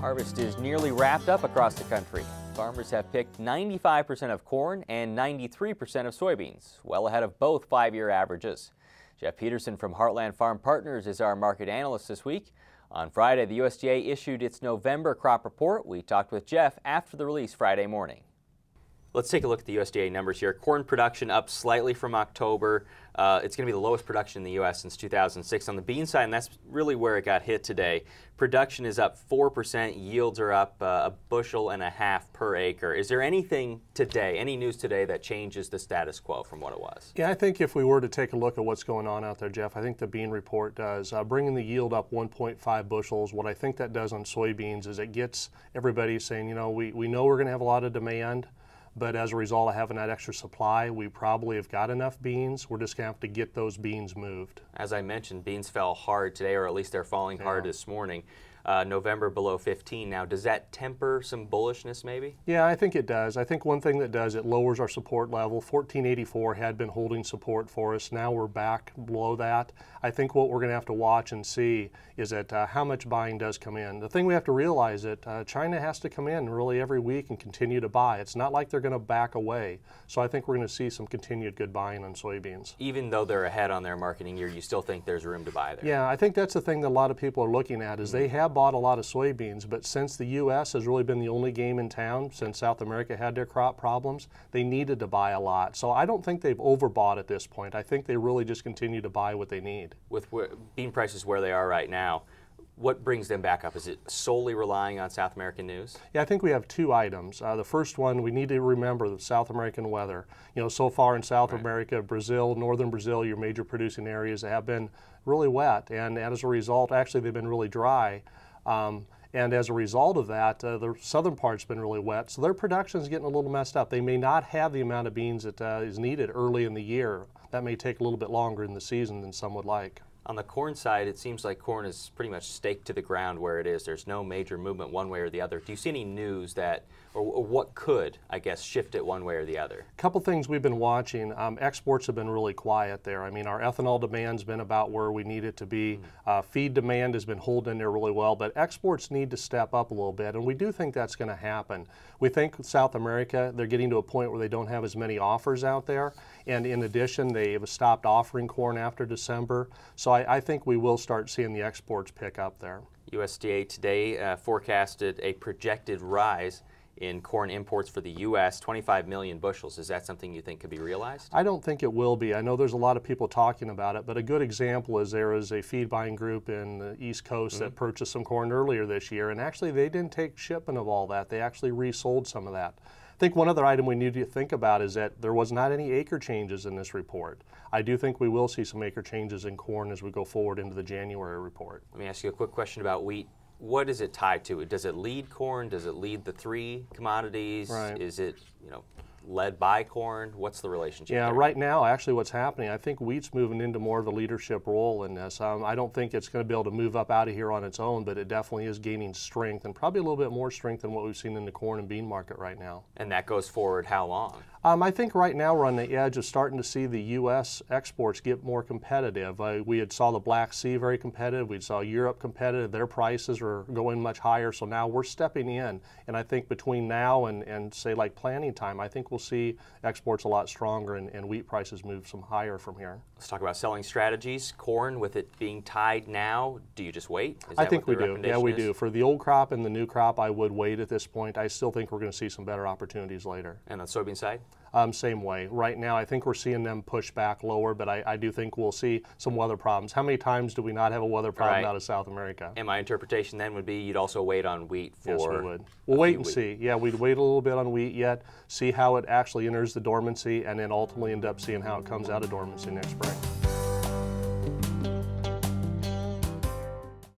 Harvest is nearly wrapped up across the country. Farmers have picked 95% of corn and 93% of soybeans, well ahead of both 5-year averages. Jeff Peterson from Heartland Farm Partners is our market analyst this week. On Friday, the USDA issued its November crop report. We talked with Jeff after the release Friday morning. Let's take a look at the USDA numbers here. Corn production up slightly from October. It's going to be the lowest production in the U.S. since 2006 on the bean side, and that's really where it got hit today. Production is up 4%. Yields are up a bushel and a half per acre. Is there anything today, any news today that changes the status quo from what it was? Yeah, I think if we were to take a look at what's going on out there, Jeff, I think the bean report does. Bringing the yield up 1.5 bushels, what I think that does on soybeans is it gets everybody saying, you know, we know we're going to have a lot of demand, but as a result of having that extra supply, we probably have got enough beans. We're just going to have to get those beans moved. As I mentioned, beans fell hard today, or at least they're falling hard this morning. November below 15 now. Does that temper some bullishness maybe? Yeah, I think it does. I think one thing that does, it lowers our support level. 1484 had been holding support for us. Now we're back below that. I think what we're going to have to watch and see is that how much buying does come in. The thing we have to realize that China has to come in really every week and continue to buy. It's not like they're going to back away. So I think we're going to see some continued good buying on soybeans. Even though they're ahead on their marketing year, you still think there's room to buy there? Yeah, I think that's the thing that a lot of people are looking at is they have bought a lot of soybeans, but since the U.S. has really been the only game in town, since South America had their crop problems, they needed to buy a lot. So I don't think they've overbought at this point. I think they really just continue to buy what they need. With bean prices where they are right now, what brings them back up? Is it solely relying on South American news? Yeah, I think we have two items. The first one, we need to remember the South American weather. You know, so far in South America, Brazil, northern Brazil, your major producing areas have been really wet, and as a result, actually they've been really dry. And as a result of that, the southern part's been really wet, so their production is getting a little messed up. They may not have the amount of beans that is needed early in the year. That may take a little bit longer in the season than some would like. On the corn side, it seems like corn is pretty much staked to the ground where it is. There's no major movement one way or the other. Do you see any news that, or what could, I guess, shift it one way or the other? A couple things we've been watching. Exports have been really quiet there. I mean, our ethanol demand's been about where we need it to be. Feed demand has been holding in there really well, but exports need to step up a little bit, and we do think that's going to happen. We think South America, they're getting to a point where they don't have as many offers out there, and in addition, they have stopped offering corn after December. So I think we will start seeing the exports pick up there. USDA today forecasted a projected rise in corn imports for the U.S., 25 million bushels. Is that something you think could be realized? I don't think it will be. I know there's a lot of people talking about it, but a good example is there is a feed buying group in the East Coast that purchased some corn earlier this year, and actually they didn't take shipment of all that. They actually resold some of that. I think one other item we need to think about is that there was not any acre changes in this report. I do think we will see some acre changes in corn as we go forward into the January report. Let me ask you a quick question about wheat. What is it tied to? Does it lead corn? Does it lead the three commodities? Right. Is it, led by corn? What's the relationship there? Yeah, right now, actually what's happening, I think wheat's moving into more of a leadership role in this. I don't think it's going to be able to move up out of here on its own, but it definitely is gaining strength, and probably a little bit more strength than what we've seen in the corn and bean market right now. And that goes forward how long? I think right now we're on the edge of starting to see the U.S. exports get more competitive. We had saw the Black Sea very competitive. We saw Europe competitive. Their prices are going much higher. So now we're stepping in. And I think between now and say like planting time, I think we'll see exports a lot stronger and wheat prices move some higher from here. Let's talk about selling strategies. Corn, with it being tied now, do you just wait? I think we do. Yeah, we do. For the old crop and the new crop, I would wait at this point. I still think we're going to see some better opportunities later. And on the soybean side? Same way. Right now, I think we're seeing them push back lower, but I do think we'll see some weather problems. How many times do we not have a weather problem out of South America? And my interpretation then would be you'd also wait on wheat for Yes, we would. We'll wait and see. Yeah, we'd wait a little bit on wheat yet, see how it actually enters the dormancy, and then ultimately end up seeing how it comes out of dormancy next spring.